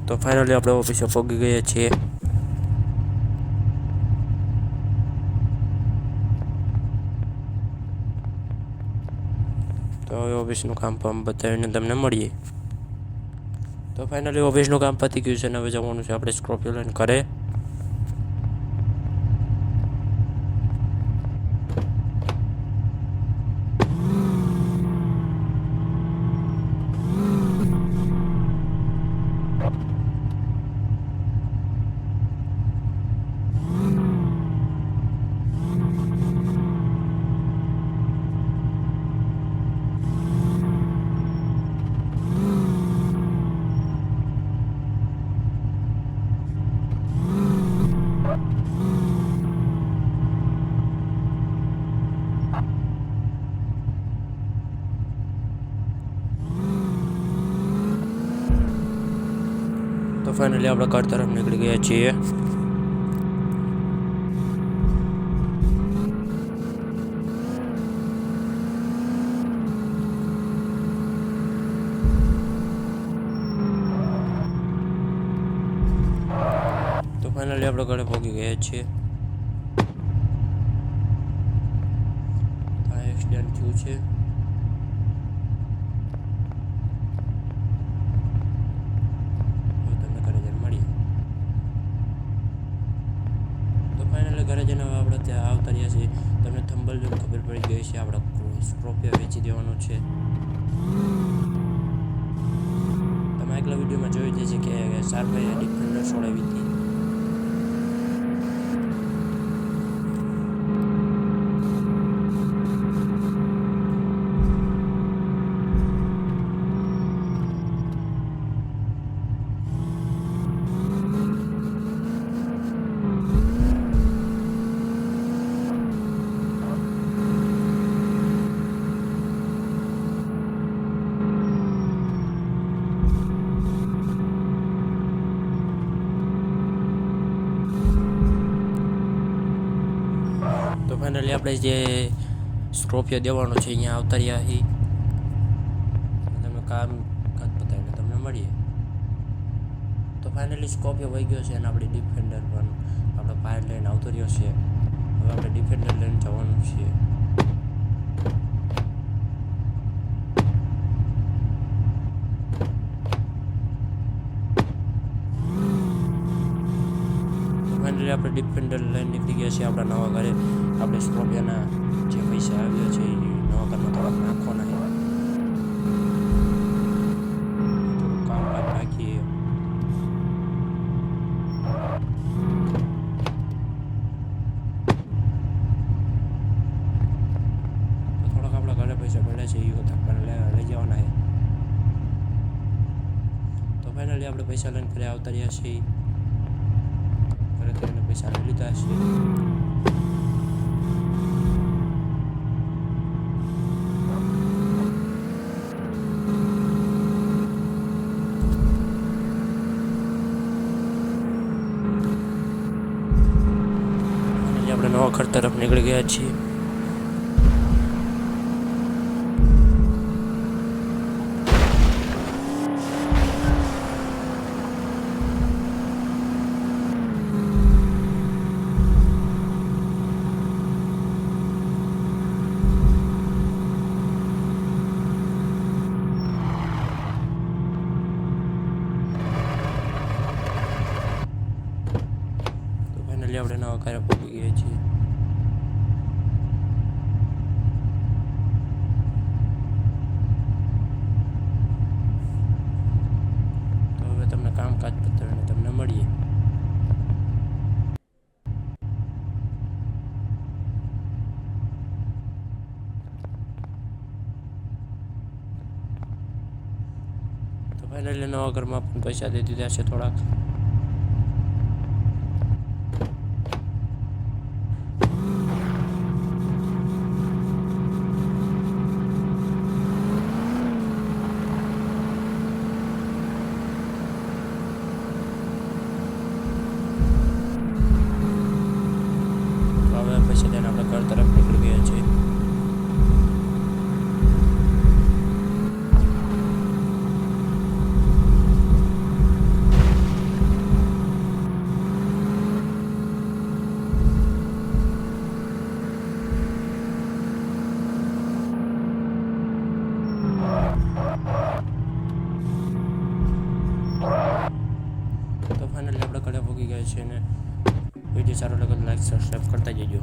તો ફાઇનલી આપણે ઓફિસે પહોંચી ગયા છીએ. તો હવે ઓફિસનું કામ બતાવીને તમને મળીએ. તો ફાઇનલી ઓફિસનું કામ પતી ગયું છે અને હવે જવાનું છે આપણે સ્કોર્પિયો લઈને ઘરે. તો ફાઇનલી આપણે ઘર તરફ નીકળી ગયા છીએ. તો ફાઇનલી આપણે ઘરે પહોંચી ગયા છીએ. આ એક્સિડન્ટ થયું છે. ઘરે જઈને આપણે ત્યાં આવતા રહ્યા છીએ. તમને થંબલ જોઈને ખબર પડી ગઈ છે આપણે સ્કોર્પિયો વેચી દેવાનો છે. તમે આગલા વિડીયોમાં જોઈ જશે કે સારભાઈએ ડિફેન્ડર છોડાવી હતી. તો ફાઇનલી આપણે જે સ્કોર્પિયો દેવાનો છે અહીંયા આવતા રહ્યા છીએ. તમે કામ પતાવીને તમને મળીએ. તો ફાઇનલી સ્કોર્પિયો વહી ગયો છે અને આપણી ડિફેન્ડર પણ આપણો ફાયર લઈને આવતો રહ્યો છે. હવે આપણે ડિફેન્ડર લઈને જવાનું છે. ફાઇનલી આપણે ડિફેન્ડર લઈને નીકળી ગયા છીએ આપણા નવા ઘરે. આપણે સ્કોર્પિયોના જે પૈસા આવ્યા છે એ નવા ઘરમાં થોડાક નાખવાના છે. થોડું કામ નાખીએ. થોડાક આપણા ઘરે પૈસા મળ્યા છે એ લઈ જવાના છે. તો ફાઇનલી આપણે પૈસા લઈને ઘરે આવતા રહ્યા છીએ. પૈસા લઈ લીધા છે. આપણે નવા ઘર તરફ નીકળી ગયા છીએ. આપણે નવા ઘરે પહોંચી ગયા છીએ. તો હવે તમને કામકાજ પતાવીને તમને મળીએ. તો ફાઇનલી નવા ઘરમાં પણ પૈસા દઈ દીધા છે થોડાક. પૈસા લઈને આપણે ઘર તરફ નીકળી ગયા છીએ. છે ને વિડીયો સારો લાગે તો લાઈક સબસ્ક્રાઈબ કરતા જજો.